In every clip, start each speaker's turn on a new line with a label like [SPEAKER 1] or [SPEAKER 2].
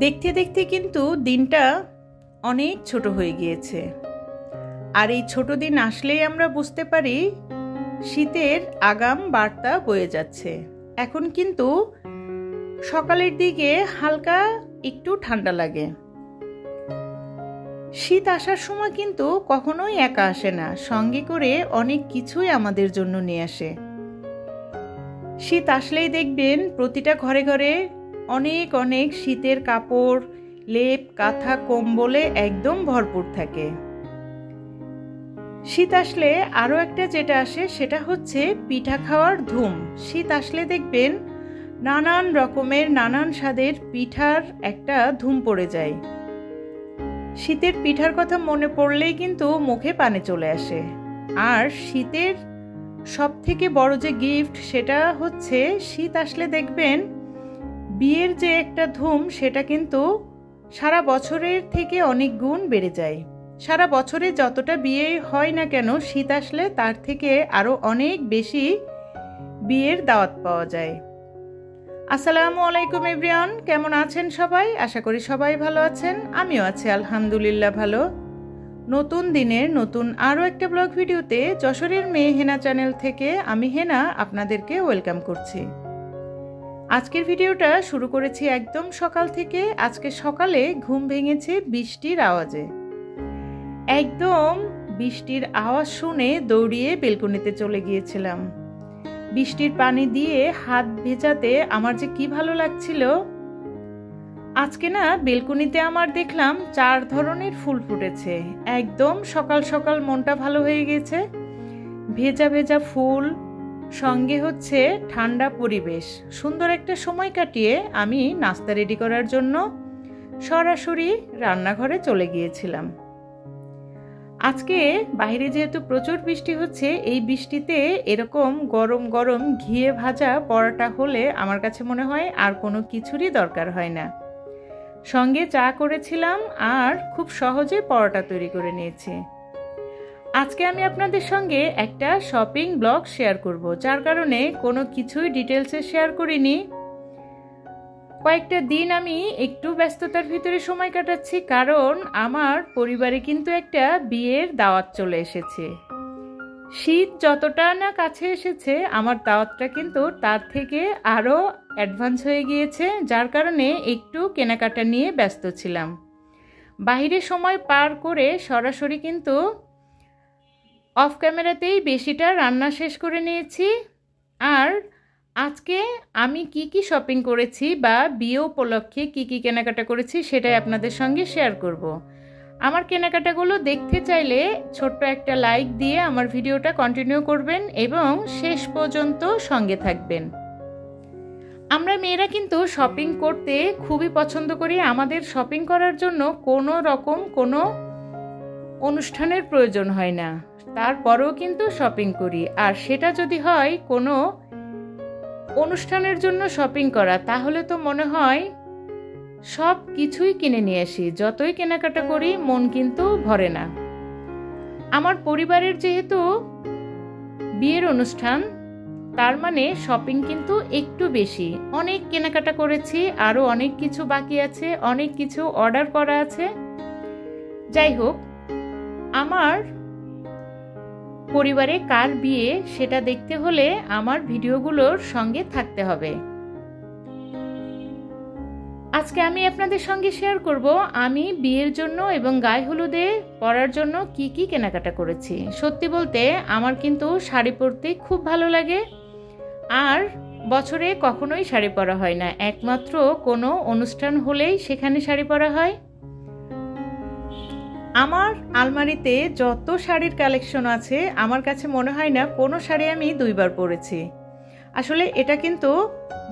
[SPEAKER 1] দেখতে দেখতে কিন্তু দিনটা অনেক ছোট হয়ে গিয়েছে। আর এই ছোট দিন আসলেই আমরা বুঝতে পারি শীতের আগাম বার্তা বয়ে যাচ্ছে। এখন কিন্তু সকালের দিকে হালকা একটু ঠান্ডা লাগে। শীত আসার সময় কিন্তু কখনোই একা আসে না, সঙ্গে করে অনেক কিছুই আমাদের জন্য নিয়ে আসে। শীত আসলেই দেখবেন প্রতিটা ঘরে ঘরে অনেক অনেক শীতের কাপড়, লেপ, কাঁথা, কম্বলে একদম ভরপুর থাকে। শীত আসলে আরও একটা যেটা আসে সেটা হচ্ছে পিঠা খাওয়ার ধুম। শীত আসলে দেখবেন নানান রকমের নানান স্বাদের পিঠার একটা ধুম পড়ে যায়। শীতের পিঠার কথা মনে পড়লেই কিন্তু মুখে পানি চলে আসে। আর শীতের সব থেকে বড় যে গিফট সেটা হচ্ছে শীত আসলে দেখবেন বিয়ের যে একটা ধুম সেটা কিন্তু সারা বছরের থেকে অনেক গুণ বেড়ে যায়। সারা বছরে যতটা বিয়ে হয় না কেন শীত আসলে তার থেকে আরো অনেক বেশি বিয়ের দাওয়াত পাওয়া যায়। আসসালামু আলাইকুম এভরিওয়ান, কেমন আছেন সবাই? আশা করি সবাই ভালো আছেন। আমিও আছি আলহামদুলিল্লাহ ভালো। নতুন দিনের নতুন আরও একটা ব্লগ ভিডিওতে যশোরের মেয়ে হেনা চ্যানেল থেকে আমি হেনা আপনাদেরকে ওয়েলকাম করছি। আজকের ভিডিওটা শুরু করেছি একদম সকাল থেকে। আজকে সকালে ঘুম ভেঙেছে বৃষ্টির আওয়াজে। একদম বৃষ্টির আওয়াজ শুনে দৌড়িয়ে বেলকনিতে চলে গিয়েছিলাম। বৃষ্টির পানি দিয়ে হাত ভেজাতে আমার যে কি ভালো লাগছিল। আজকে না বেলকনিতে আমার দেখলাম 4 ধরনের ফুল ফুটেছে। একদম সকাল সকাল মনটা ভালো হয়ে গেছে। ভেজা ভেজা ফুল, সঙ্গে হচ্ছে ঠান্ডা পরিবেশ, সুন্দর একটা সময় কাটিয়ে আমি নাস্তা রেডি করার জন্য সরাসরি রান্নাঘরে চলে গিয়েছিলাম। আজকে বাইরে যেহেতু প্রচুর বৃষ্টি হচ্ছে, এই বৃষ্টিতে এরকম গরম গরম ঘিয়ে ভাজা পরোটা হলে আমার কাছে মনে হয় আর কোনো কিছুরই দরকার হয় না। সঙ্গে চা করেছিলাম আর খুব সহজে পরোটা তৈরি করে নিয়েছি। আজকে আমি আপনাদের সঙ্গে একটা শপিং ব্লগ শেয়ার করব, যার কারণে কোনো কিছুই ডিটেলসে শেয়ার করিনি। কয়েকটা দিন আমি একটু ব্যস্ততার ভিতরে সময় কাটাচ্ছি, কারণ আমার পরিবারে কিন্তু একটা বিয়ের দাওয়াত চলে এসেছে। শীত যতটা না কাছে এসেছে, আমার দাওয়াতটা কিন্তু তার থেকে আরও অ্যাডভান্স হয়ে গিয়েছে, যার কারণে একটু কেনাকাটা নিয়ে ব্যস্ত ছিলাম। বাইরে সময় পার করে সরাসরি কিন্তু অফ ক্যামেরাতেই বেশিটা রান্না শেষ করে নিয়েছি। আর আজকে আমি কি কি শপিং করেছি বা বিয়ে উপলক্ষে কি কি কেনাকাটা করেছি সেটাই আপনাদের সঙ্গে শেয়ার করব। আমার কেনাকাটাগুলো দেখতে চাইলে ছোট্ট একটা লাইক দিয়ে আমার ভিডিওটা কন্টিনিউ করবেন এবং শেষ পর্যন্ত সঙ্গে থাকবেন। আমরা মেয়েরা কিন্তু শপিং করতে খুবই পছন্দ করি। আমাদের শপিং করার জন্য কোনো রকম কোনো অনুষ্ঠানের প্রয়োজন হয় না, তারপরেও কিন্তু শপিং করি। আর সেটা যদি হয় কোনো অনুষ্ঠানের জন্য শপিং করা, তাহলে তো মনে হয় সব কিছুই কিনে নিয়ে আসি। যতই কেনাকাটা করি মন কিন্তু ভরে না। আমার পরিবারের যেহেতু বিয়ের অনুষ্ঠান, তার মানে শপিং কিন্তু একটু বেশি। অনেক কেনাকাটা করেছি, আরও অনেক কিছু বাকি আছে, অনেক কিছু অর্ডার করা আছে। যাই হোক, আমার পরিবারে কার বিয়ে সেটা দেখতে হলে আমার ভিডিওগুলোর সঙ্গে থাকতে হবে। আজকে আমি আপনাদের সঙ্গে শেয়ার করব আমি বিয়ের জন্য এবং গায়ে হলুদে পরার জন্য কি কি কেনাকাটা করেছি। সত্যি বলতে আমার কিন্তু শাড়ি পরতে খুব ভালো লাগে। আর বছরে কখনোই শাড়ি পরা হয় না, একমাত্র কোনো অনুষ্ঠান হলেই সেখানে শাড়ি পরা হয়। আমার আলমারিতে যত শাড়ির কালেকশন আছে, আমার কাছে মনে হয় না কোনো শাড়ি আমি 2 বার পরেছি। আসলে এটা কিন্তু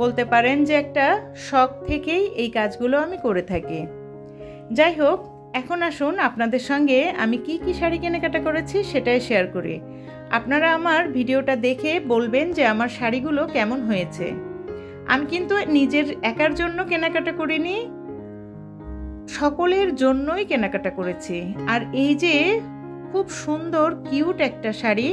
[SPEAKER 1] বলতে পারেন যে একটা শখ থেকেই এই কাজগুলো আমি করে থাকি। যাই হোক, এখন আসুন আপনাদের সঙ্গে আমি কি কি শাড়ি কেনাকাটা করেছি সেটাই শেয়ার করি। আপনারা আমার ভিডিওটা দেখে বলবেন যে আমার শাড়িগুলো কেমন হয়েছে। আমি কিন্তু নিজের একার জন্য কেনাকাটা করিনি, সকলের জন্যই কেনাকাটা করেছি। আর এই যে খুব সুন্দর কিউট একটা শাড়ি,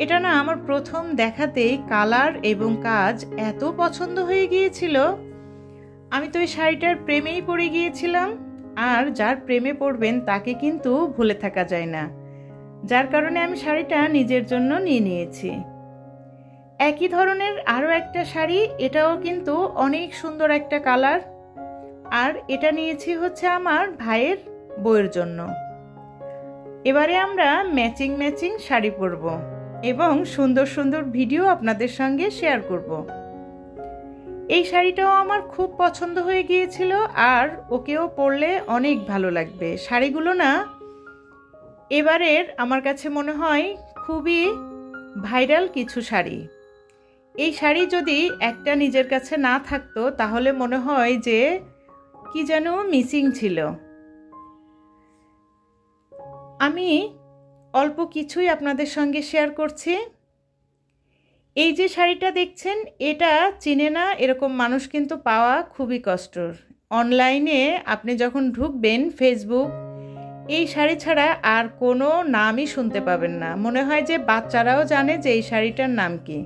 [SPEAKER 1] এটা না আমার প্রথম দেখাতেই কালার এবং কাজ এত পছন্দ হয়ে গিয়েছিল। আমি তো এই শাড়িটার প্রেমেই পড়ে গিয়েছিলাম, আর যার প্রেমে পড়বেন তাকে কিন্তু ভুলে থাকা যায় না, যার কারণে আমি শাড়িটা নিজের জন্য নিয়ে নিয়েছি। একই ধরনের আরও একটা শাড়ি, এটাও কিন্তু অনেক সুন্দর একটা কালার, আর এটা নিয়েছি হচ্ছে আমার ভাইয়ের বউয়ের জন্য। এবারে আমরা ম্যাচিং ম্যাচিং শাড়ি পরব এবং সুন্দর সুন্দর ভিডিও আপনাদের সঙ্গে শেয়ার করব। এই শাড়িটাও আমার খুব পছন্দ হয়ে গিয়েছিল, আর ওকেও পরলে অনেক ভালো লাগবে। শাড়িগুলো না এবারের আমার কাছে মনে হয় খুবই ভাইরাল কিছু শাড়ি। এই শাড়ি যদি একটা নিজের কাছে না থাকতো তাহলে মনে হয় যে কি যেন মিসিং ছিল। আমি অল্প কিছুই আপনাদের সঙ্গে শেয়ার করছি। এই যে শাড়িটা দেখছেন, এটা চিনে না এরকম মানুষ কিন্তু পাওয়া খুবই কষ্টর। অনলাইনে আপনি যখন ঢুকবেন ফেসবুক, এই শাড়ি ছাড়া আর কোনো নামই শুনতে পাবেন না। মনে হয় যে বাচ্চারাও জানে যে এই শাড়িটার নাম কি।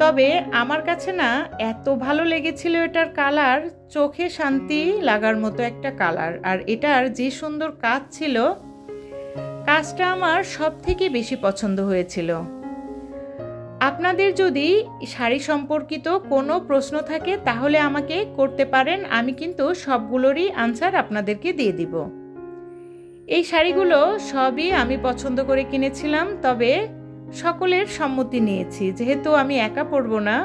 [SPEAKER 1] তবে আমার কাছে না এত ভালো লেগেছিল এটার কালার, চোখে শান্তি লাগার মতো একটা কালার, আর এটার যে সুন্দর কাজ ছিল, কাজটা আমার সব থেকে বেশি পছন্দ হয়েছিল। আপনাদের যদি শাড়ি সম্পর্কিত কোনো প্রশ্ন থাকে তাহলে আমাকে করতে পারেন, আমি কিন্তু সবগুলোরই আনসার আপনাদেরকে দিয়ে দিব। এই শাড়িগুলো সবই আমি পছন্দ করে কিনেছিলাম, তবে সকলের সম্মতি নিয়েছি, যেহেতু আমি একা পরবো না।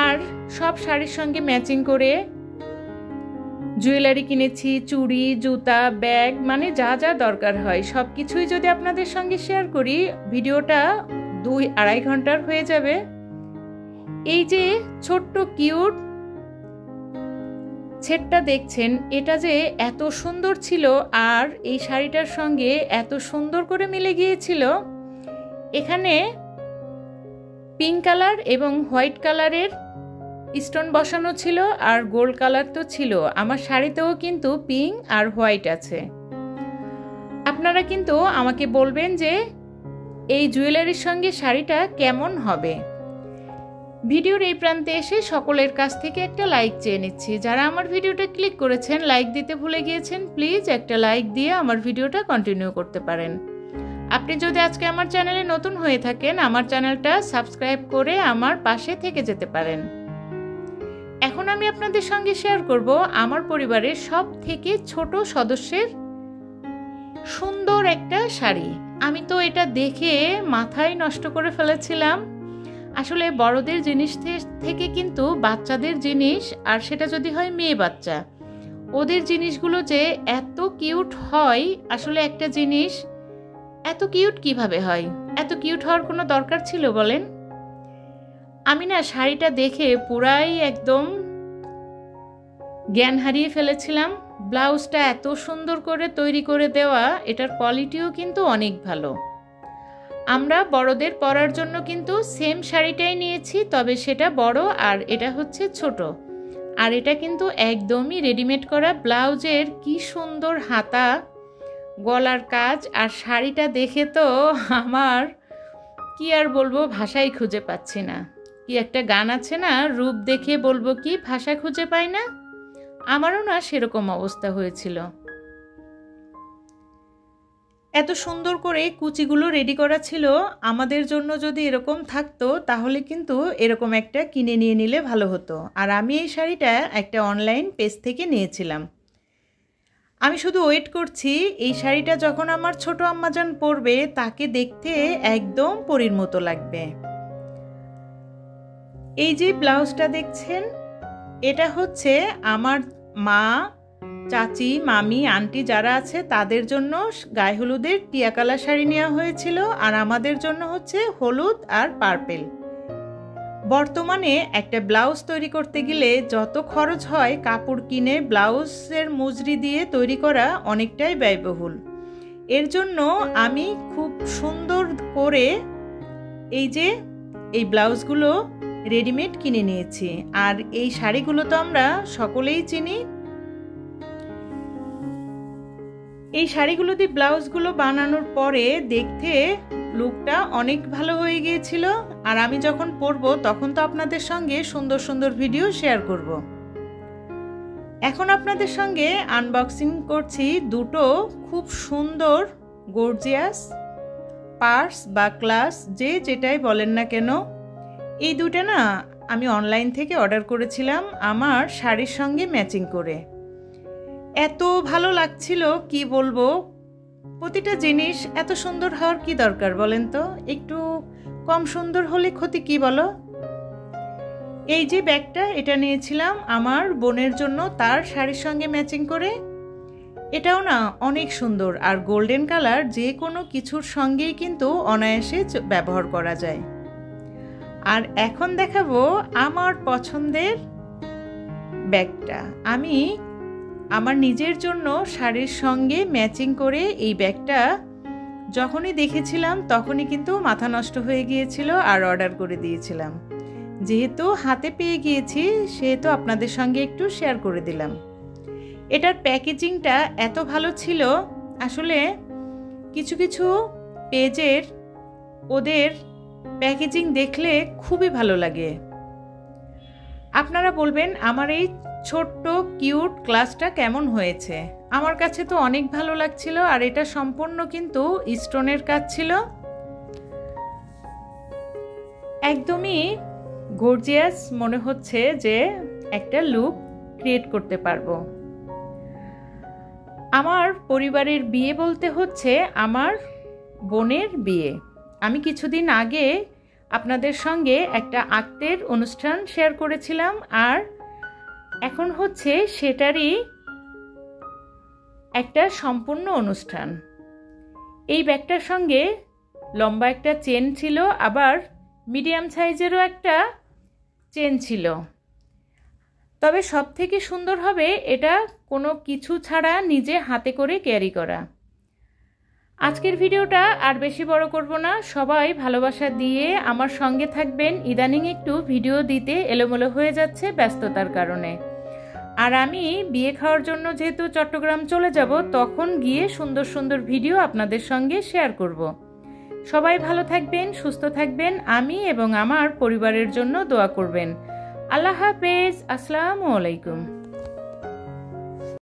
[SPEAKER 1] আর সব শাড়ির সঙ্গে ম্যাচিং করে জুয়েলারি কিনেছি, চুড়ি, জুতা, ব্যাগ, মানে যা যা দরকার হয় সব কিছুই যদি আপনাদের সঙ্গে শেয়ার করি, ভিডিওটা 2-2.5 ঘন্টার হয়ে যাবে। এই যে ছোট্ট কিউট সেটটা দেখছেন, এটা যে এত সুন্দর ছিল আর এই শাড়িটার সঙ্গে এত সুন্দর করে মিলে গিয়েছিল। এখানে পিঙ্ক কালার এবং হোয়াইট কালারের স্টোন বসানো ছিল, আর গোল্ড কালার তো ছিল। আমার শাড়িতেও কিন্তু পিঙ্ক আর হোয়াইট আছে। আপনারা কিন্তু আমাকে বলবেন যে এই জুয়েলারির সঙ্গে শাড়িটা কেমন হবে। ভিডিওর এই প্রান্তে এসে সকলের কাছ থেকে একটা লাইক চেয়ে নিচ্ছি। যারা আমার ভিডিওটা ক্লিক করেছেন, লাইক দিতে ভুলে গিয়েছেন, প্লিজ একটা লাইক দিয়ে আমার ভিডিওটা কন্টিনিউ করতে পারেন। আপনি যদি আজকে আমার চ্যানেলে নতুন হয়ে থাকেন, আমার চ্যানেলটা সাবস্ক্রাইব করে আমার পাশে থেকে যেতে পারেন। এখন আমি আপনাদের সঙ্গে শেয়ার করব আমার পরিবারের সব থেকে ছোট সদস্যের সুন্দর একটা শাড়ি। আমি তো এটা দেখে মাথায় নষ্ট করে ফেলেছিলাম। আসলে বড়দের জিনিস থেকে কিন্তু বাচ্চাদের জিনিস, আর সেটা যদি হয় মেয়ে বাচ্চা, ওদের জিনিসগুলো যে এত কিউট হয়, আসলে একটা জিনিস এত কিউট কিভাবে হয়? এত কিউট হওয়ার কোনো দরকার ছিল বলেন? আমি না শাড়িটা দেখে পুরাই একদম জ্ঞান হারিয়ে ফেলেছিলাম। ব্লাউজটা এত সুন্দর করে তৈরি করে দেওয়া, এটার কোয়ালিটিও কিন্তু অনেক ভালো। আমরা বড়দের পরার জন্য কিন্তু সেম শাড়িটাই নিয়েছি, তবে সেটা বড় আর এটা হচ্ছে ছোট। আর এটা কিন্তু একদমই রেডিমেড করা। ব্লাউজের কি সুন্দর হাতা, গলার কাজ, আর শাড়িটা দেখে তো আমার কি আর বলবো, ভাষাই খুঁজে পাচ্ছি না। কি একটা গান আছে না, রূপ দেখে বলবো কি, ভাষা খুঁজে পাই না। আমারও না সেরকম অবস্থা হয়েছিল। এত সুন্দর করে কুচিগুলো রেডি করা ছিল। আমাদের জন্য যদি এরকম থাকতো তাহলে কিন্তু এরকম একটা কিনে নিয়ে নিলে ভালো হতো। আর আমি এই শাড়িটা একটা অনলাইন পেজ থেকে নিয়েছিলাম। আমি শুধু ওয়েট করছি এই শাড়িটা যখন আমার ছোট আম্মাজান পরবে, তাকে দেখতে একদম পরীর মতো লাগবে। এই যে ব্লাউজটা দেখছেন, এটা হচ্ছে আমার মা, চাচি, মামি, আন্টি যারা আছে তাদের জন্য গায়ে হলুদের টিয়া কালার শাড়ি নেওয়া হয়েছিল, আর আমাদের জন্য হচ্ছে হলুদ আর পার্পেল। বর্তমানে একটা ব্লাউজ তৈরি করতে গেলে যত খরচ হয়, কাপড় কিনে ব্লাউজের মজুরি দিয়ে তৈরি করা অনেকটাই ব্যয়বহুল। এর জন্য আমি খুব সুন্দর করে এই যে এই ব্লাউজগুলো রেডিমেড কিনে নিয়েছি। আর এই শাড়িগুলো তো আমরা সকলেই চিনি। এই শাড়িগুলো দিয়ে ব্লাউজগুলো বানানোর পরে দেখতে লুকটা অনেক ভালো হয়ে গিয়েছিল। আর আমি যখন পরবো তখন তো আপনাদের সঙ্গে সুন্দর সুন্দর ভিডিও শেয়ার করব। এখন আপনাদের সঙ্গে আনবক্সিং করছি দুটো খুব সুন্দর গর্জিয়াস পার্স বা ক্লাস যেটাই বলেন না কেন। এই দুটো না আমি অনলাইন থেকে অর্ডার করেছিলাম আমার শাড়ির সঙ্গে ম্যাচিং করে। এত ভালো লাগছিল কি বলবো, প্রতিটা জিনিস এত সুন্দর হওয়ার কি দরকার বলেন তো, একটু কম সুন্দর হলে ক্ষতি কি বলো। এই যে ব্যাগটা, এটা নিয়েছিলাম আমার বোনের জন্য তার শাড়ির সঙ্গে ম্যাচিং করে। এটাও না অনেক সুন্দর আর গোল্ডেন কালার, যে কোনো কিছুর সঙ্গেই কিন্তু অনায়াসে ব্যবহার করা যায়। আর এখন দেখাবো আমার পছন্দের ব্যাগটা। আমি আমার নিজের জন্য শাড়ির সঙ্গে ম্যাচিং করে এই ব্যাগটা যখনই দেখেছিলাম তখনই কিন্তু মাথা নষ্ট হয়ে গিয়েছিল আর অর্ডার করে দিয়েছিলাম। যেহেতু হাতে পেয়ে গিয়েছি সেহেতু আপনাদের সঙ্গে একটু শেয়ার করে দিলাম। এটার প্যাকেজিংটা এত ভালো ছিল, আসলে কিছু কিছু পেজের ওদের প্যাকেজিং দেখলে খুবই ভালো লাগে। আপনারা বলবেন আমার এই ছোট্ট কিউট গ্লাসটা কেমন হয়েছে। আমার কাছে তো অনেক ভালো লাগছিল, আর এটা সম্পূর্ণ কিন্তু স্টোনের কাজ ছিল, একদমই গর্জিয়াস মনে হচ্ছে যে একটা লুক ক্রিয়েট করতে পারবো। আমার পরিবারের বিয়ে বলতে হচ্ছে আমার বোনের বিয়ে। আমি কিছুদিন আগে আপনাদের সঙ্গে একটা আক্তের অনুষ্ঠান শেয়ার করেছিলাম, আর এখন হচ্ছে সেটারই একটা সম্পূর্ণ অনুষ্ঠান। এই ব্যাগটার সঙ্গে লম্বা একটা চেন ছিল, আবার মিডিয়াম সাইজেরও একটা চেন ছিল। তবে সব থেকে সুন্দর হবে এটা কোনো কিছু ছাড়া নিজে হাতে করে ক্যারি করা। আজকের ভিডিওটা আর বেশি বড় করব না, সবাই ভালোবাসা দিয়ে আমার সঙ্গে থাকবেন। ইদানিং একটু ভিডিও দিতে এলোমেলো হয়ে যাচ্ছে ব্যস্ততার কারণে। আর আমি বিয়ে খাওয়ার জন্য যেহেতু চট্টগ্রাম চলে যাব, তখন গিয়ে সুন্দর সুন্দর ভিডিও আপনাদের সঙ্গে শেয়ার করব। সবাই ভালো থাকবেন, সুস্থ থাকবেন, আমি এবং আমার পরিবারের জন্য দোয়া করবেন। আল্লাহ হাফেজ, আসসালামু আলাইকুম।